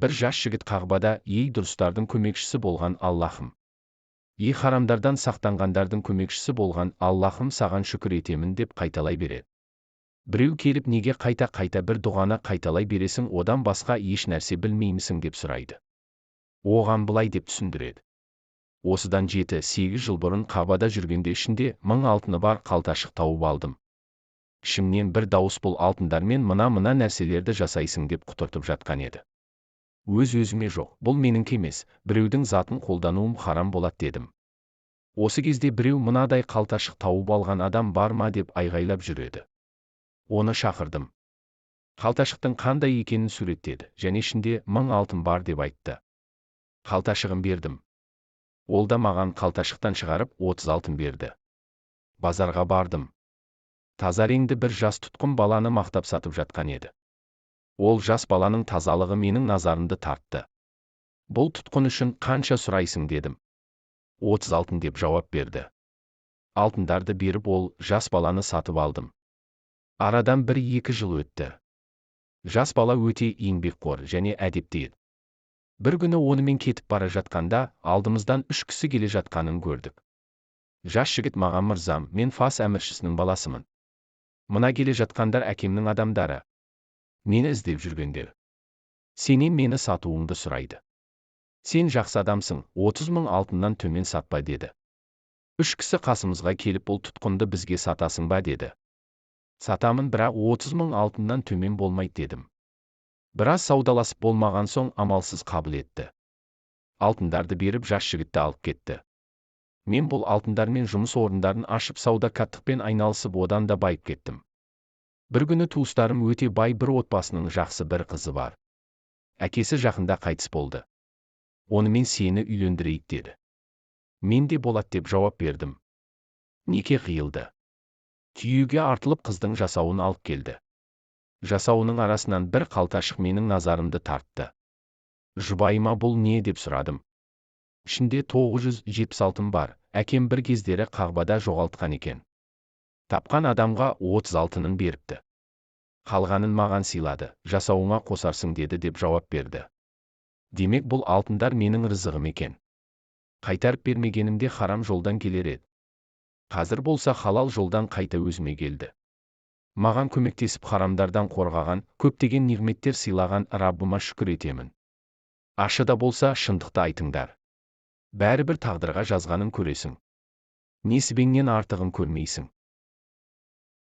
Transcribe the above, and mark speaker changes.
Speaker 1: бір жас жігіт қағбада ей дұрыстардың көмекшісі болған Аллахым, ей харамдардан сақтанғандардың көмекшісі болған Аллахым саған шүкір етемін деп қайталай береді. Біреу келіп неге қайта-қайта бір дұғаны қайталай бересің, одан басқа еш нәрсе білмеймісің деп сұрайды. Оған былай деп түсіндіреді. Осыдан 7-8 жыл бұрын Қабада жүргенде ішінде 1000 алтыны бар қалташық тауып алдым. Ішімнен бір дауыс бұл алтындармен мына нәрселерді жасайсың деп құтыртып жатқан еді. Өз-өзіме жоқ, бұл меніңкі емес, біреудің затын қолдануым харам болады дедім. Осы кезде біреу мынадай қалташық тауып алған адам бар ма деп айғайлап жүреді. Оны шақырдым. Қалташықтың қандай екенін суреттеді және ішінде 1000 алтын бар деп айтты. Қалташығын бердім. Ол да маған қалташықтан шығарып 30 алтын берді. Базарға бардым. Таза реңді бір жас тұтқын баланы мақтап сатып жатқан еді. Ол жас баланың тазалығы менің назарымды тартты. Бұл тұтқын үшін қанша сұрайсың дедім. 30 алтын деп жауап берді. Алтындарды беріп ол жас баланы сатып алдым. Арадан 1-2 жыл өтті. Жас бала өте еңбекқор және әдепті еді. Бір күні онымен кетіп бара жатқанда алдымыздан 3 кісі келе жатқанын көрдік. Жас жігіт маған мырзам, мен Фас әміршісінің баласымын. Мына келе жатқандар әкемнің адамдары. Мені іздеп жүргендер. Сенен мені сатуыңды сұрайды. Сен жақсы адамсың, 30 000 алтыннан төмен сатпа деді. 3 кісі қасымызға келіп бұл тұтқынды бізге сатасың ба деді. Сатамын, бірақ 30 000 алтыннан төмен болмайды дедім. Біраз саудаласып болмаған соң амалсыз қабыл етті. Алтындарды беріп жас жігітті алып кетті. Мен бұл алтындармен жұмыс орындарын ашып сауда-каттықпен айналысып одан да байып кеттім. Бір күні туыстарым өте бай бір отбасының жақсы бір қызы бар. Әкесі жақында қайтыс болды. Онымен сені үйлендірейік деді. Мен де болады деп жауап бердім. Неке қиылды. Түйеге артылып қыздың жасауын алып келді. Жасауының арасынан бір қалташық менің назарымды тартты. Жұбайыма бұл не деп сұрадым. Ішінде 970 алтын бар, әкем бір кездері Қағбада жоғалтқан екен. Тапқан адамға 30 алтынын беріпті. Қалғанын маған сыйлады, жасауыңа қосарсың деді деп жауап берді. Демек бұл алтындар менің рызығым екен. Қайтарып бермегенімде харам жолдан келер еді. Қазір болса халал жолдан қайта өзіме келді. Маған көмектесіп харамдардан қорғаған, көптеген niғметтер сыйлаған Раббыма шүкір етемін. Ашыда болса шындықты айтыңдар. Бәрібір тағдырға жазғанын көресің. Несібеңнен артығын көрмейсің.